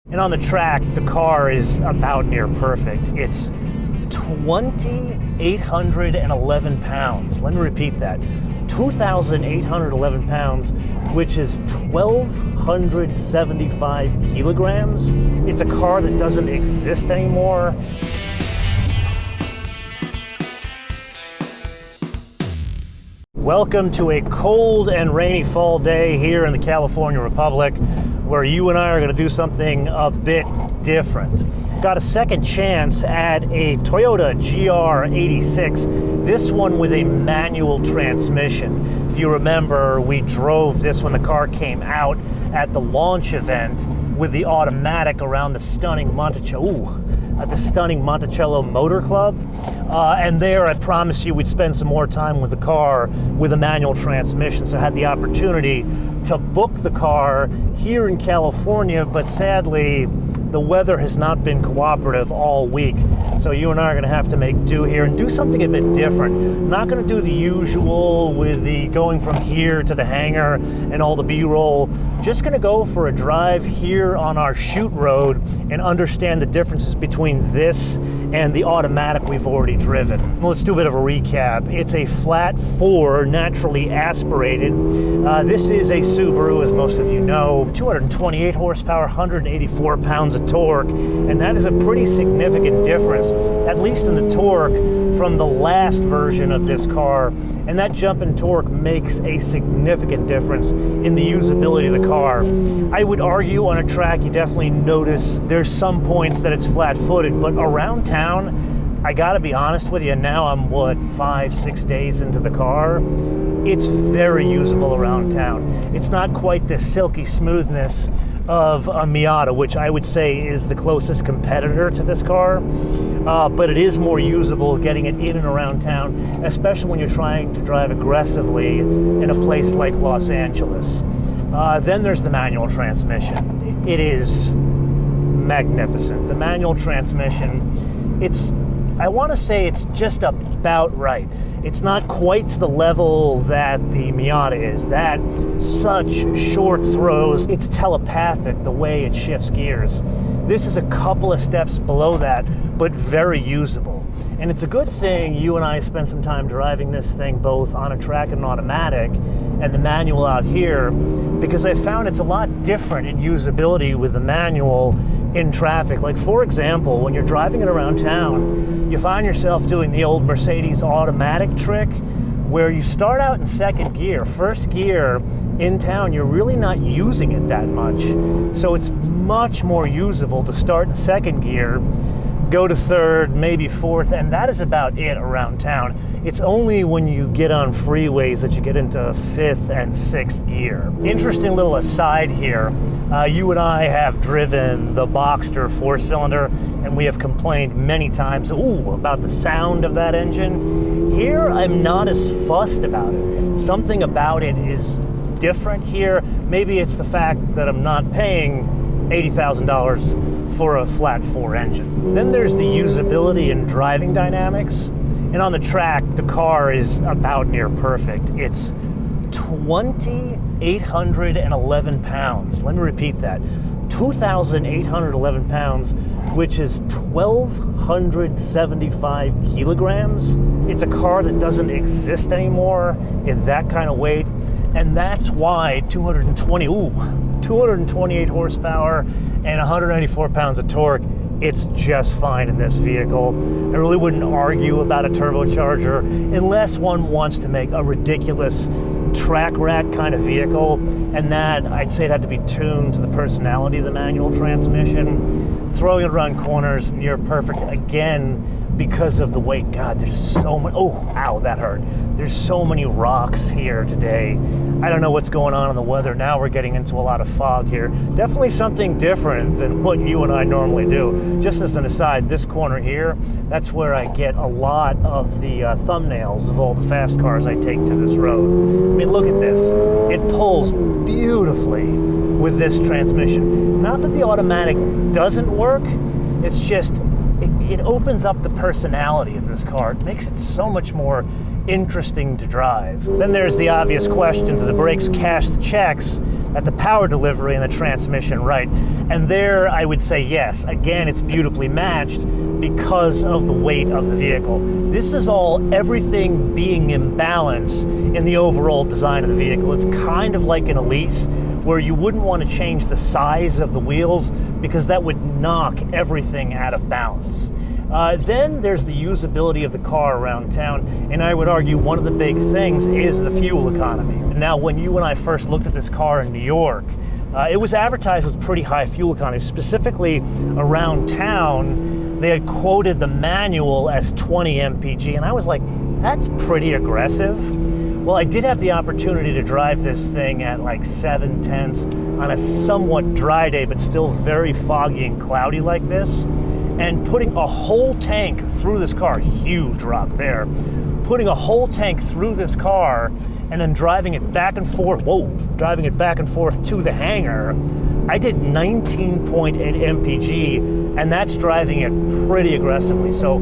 And on the track, the car is about near perfect. It's 2,811 pounds. Let me repeat that. 2,811 pounds, which is 1,275 kilograms. It's a car that doesn't exist anymore. Welcome to a cold and rainy fall day here in the California Republic, where you and I are going to do something a bit different. Got a second chance at a Toyota GR86, this one with a manual transmission. If you remember, we drove this when the car came out at the launch event with the automatic around the stunning Monticello Motor Club. And there, I promise you, we'd spend some more time with the car with a manual transmission. So I had the opportunity to book the car here in California, but sadly, the weather has not been cooperative all week. So you and I are gonna have to make do here and do something a bit different. Not gonna do the usual with the going from here to the hangar and all the B-roll. Just gonna go for a drive here on our shoot road and understand the differences between this and the automatic we've already driven. Let's do a bit of a recap. It's a flat four, naturally aspirated. This is a Subaru, as most of you know. 228 horsepower, 184 pounds of torque, and that is a pretty significant difference, at least in the torque, from the last version of this car. And that jump in torque makes a significant difference in the usability of the car. I would argue on a track you definitely notice there's some points that it's flat-footed, but around town, I gotta be honest with you, now I'm 5-6 days into the car, it's very usable around town. It's not quite the silky smoothness of a Miata, which I would say is the closest competitor to this car, but it is more usable getting it in and around town, especially when you're trying to drive aggressively in a place like Los Angeles. Then there's the manual transmission. It is magnificent. The manual transmission, I want to say it's just about right. It's not quite to the level that the Miata is. That such short throws, it's telepathic the way it shifts gears. This is a couple of steps below that, but very usable. And it's a good thing you and I spent some time driving this thing both on a track and an automatic and the manual out here, because I found it's a lot different in usability with the manual in traffic. Like, for example, when you're driving it around town, you find yourself doing the old Mercedes automatic trick where you start out in second gear. First gear in town, you're really not using it that much. So it's much more usable to start in second gear, go to third, maybe fourth, and that is about it around town. It's only when you get on freeways that you get into fifth and sixth gear. Interesting little aside here. You and I have driven the Boxster 4-cylinder, and we have complained many times, about the sound of that engine. Here, I'm not as fussed about it. Something about it is different here. Maybe it's the fact that I'm not paying $80,000 for a flat four engine. Then there's the usability and driving dynamics. And on the track, the car is about near perfect. It's 2,811 pounds. Let me repeat that. 2,811 pounds, which is 1,275 kilograms. It's a car that doesn't exist anymore in that kind of weight. And that's why 228 horsepower and 194 pounds of torque, it's just fine in this vehicle. I really wouldn't argue about a turbocharger unless one wants to make a ridiculous track rat kind of vehicle, and that, I'd say it had to be tuned to the personality of the manual transmission. Throwing it around corners near perfect, again, because of the weight. God, there's so many, ow, that hurt. There's so many rocks here today. I don't know what's going on in the weather. Now we're getting into a lot of fog here. Definitely something different than what you and I normally do. Just as an aside, this corner here, that's where I get a lot of the thumbnails of all the fast cars I take to this road. I mean, look at this. It pulls beautifully with this transmission. Not that the automatic doesn't work, it's just, it opens up the personality of this car. It makes it so much more interesting to drive. Then there's the obvious question, do the brakes cash the checks? at the power delivery and the transmission right. And there I would say yes, again, it's beautifully matched because of the weight of the vehicle. This is all everything being in balance in the overall design of the vehicle. It's kind of like an Elise, where you wouldn't want to change the size of the wheels because that would knock everything out of balance. Then there's the usability of the car around town, and I would argue one of the big things is the fuel economy. Now, when you and I first looked at this car in New York, it was advertised with pretty high fuel economy. Specifically around town, they had quoted the manual as 20 mpg, and I was like, that's pretty aggressive. Well, I did have the opportunity to drive this thing at like 7/10 on a somewhat dry day, but still very foggy and cloudy like this. And putting a whole tank through this car, huge rock there, putting a whole tank through this car and then driving it back and forth, driving it back and forth to the hangar, I did 19.8 mpg, and that's driving it pretty aggressively. So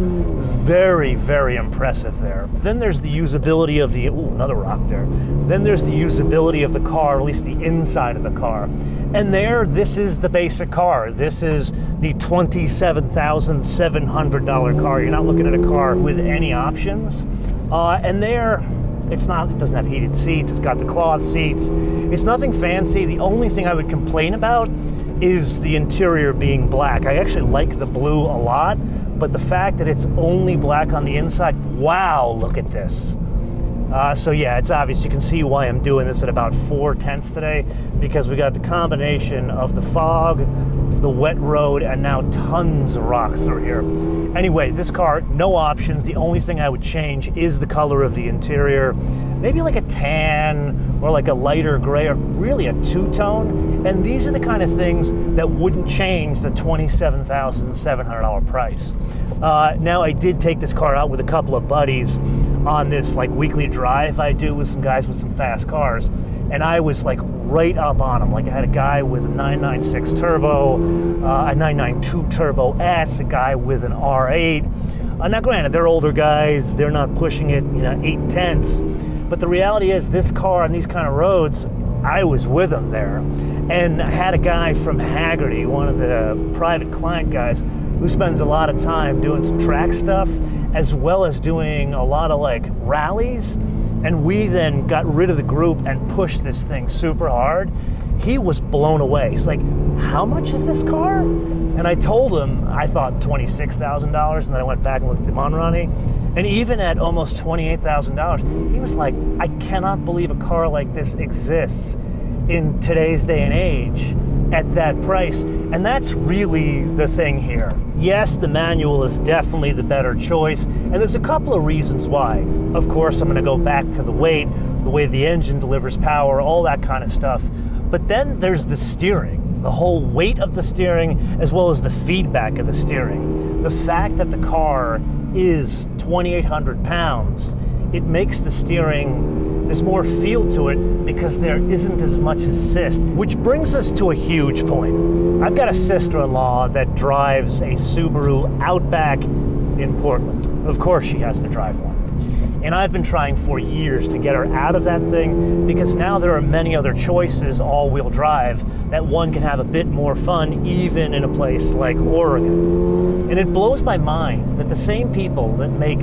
very, very impressive there. Then there's the usability of the, another rock there. Then there's the usability of the car, or at least the inside of the car. And there, this is the basic car. This is the $27,700 car. You're not looking at a car with any options. And there, it doesn't have heated seats. It's got the cloth seats. It's nothing fancy. The only thing I would complain about is the interior being black. I actually like the blue a lot, but the fact that it's only black on the inside, wow, look at this. So yeah, it's obvious. You can see why I'm doing this at about 4/10 today, because we got the combination of the fog, the wet road, and now tons of rocks through here. Anyway, this car, no options. The only thing I would change is the color of the interior. Maybe like a tan or like a lighter gray, or really a two-tone. And these are the kind of things that wouldn't change the $27,700 price. Now, I did take this car out with a couple of buddies on this like weekly drive I do with some guys with some fast cars, and I was like right up on them. Like I had a guy with a 996 turbo, a 992 turbo S, a guy with an R8. Now granted, they're older guys, they're not pushing it 8/10, but the reality is this car on these kind of roads, I was with them there. And I had a guy from Haggerty, one of the private client guys, who spends a lot of time doing some track stuff, as well as doing a lot of like rallies. And we then got rid of the group and pushed this thing super hard. He was blown away. He's like, how much is this car? And I told him, I thought $26,000, and then I went back and looked at the Monroney. And even at almost $28,000, he was like, I cannot believe a car like this exists in today's day and age at that price. And that's really the thing here. Yes, the manual is definitely the better choice, and there's a couple of reasons why. Of course, I'm going to go back to the weight, the way the engine delivers power, all that kind of stuff. But then there's the steering, the whole weight of the steering, as well as the feedback of the steering. The fact that the car is 2,800 pounds, it makes the steering, there's more feel to it because there isn't as much assist, which brings us to a huge point. I've got a sister-in-law that drives a Subaru Outback in Portland. Of course she has to drive one. And I've been trying for years to get her out of that thing, because now there are many other choices all-wheel drive that one can have a bit more fun even in a place like Oregon. And it blows my mind that the same people that make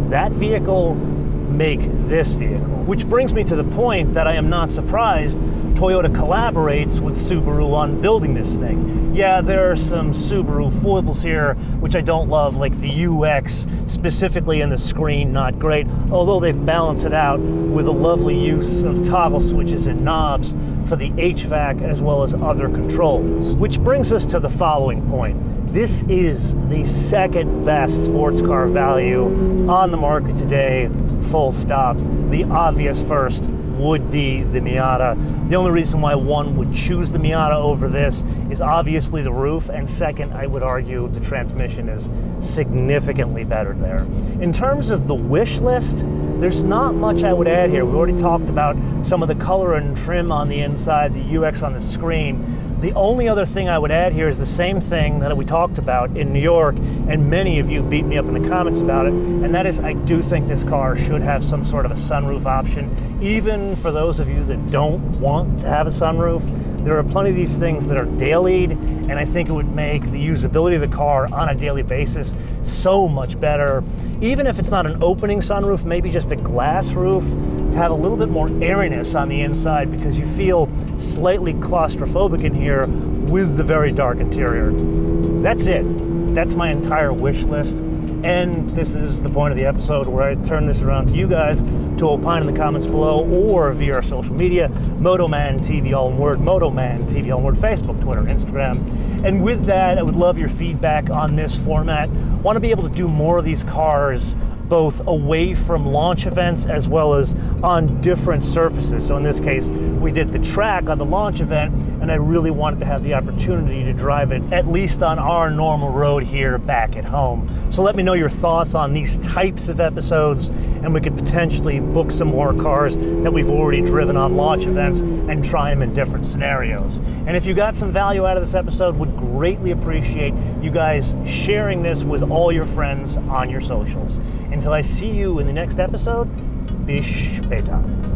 that vehicle make this vehicle. Which brings me to the point that I am not surprised Toyota collaborates with Subaru on building this thing. Yeah, there are some Subaru foibles here, which I don't love, like the UX, specifically in the screen, not great, although they balance it out with a lovely use of toggle switches and knobs for the HVAC as well as other controls. Which brings us to the following point. This is the second best sports car value on the market today, full stop. The obvious first would be the Miata. The only reason why one would choose the Miata over this is obviously the roof, and second, I would argue the transmission is significantly better there. In terms of the wish list, there's not much I would add here. We already talked about some of the color and trim on the inside, the UX on the screen. The only other thing I would add here is the same thing that we talked about in New York, and many of you beat me up in the comments about it, and that is I do think this car should have some sort of a sunroof option, even for those of you that don't want to have a sunroof. There are plenty of these things that are dailied, and I think it would make the usability of the car on a daily basis so much better. Even if it's not an opening sunroof, maybe just a glass roof, to have a little bit more airiness on the inside, because you feel slightly claustrophobic in here with the very dark interior. That's it. That's my entire wish list. And this is the point of the episode where I turn this around to you guys to opine in the comments below or via our social media, MotoManTV, all in word, MotoManTV, all in word, Facebook, Twitter, Instagram. And with that, I would love your feedback on this format. I want to be able to do more of these cars, both away from launch events as well as on different surfaces. So in this case, we did the track on the launch event, and I really wanted to have the opportunity to drive it at least on our normal road here back at home. So let me know your thoughts on these types of episodes, and we could potentially book some more cars that we've already driven on launch events and try them in different scenarios. And if you got some value out of this episode, would greatly appreciate you guys sharing this with all your friends on your socials. Until I see you in the next episode, bis später.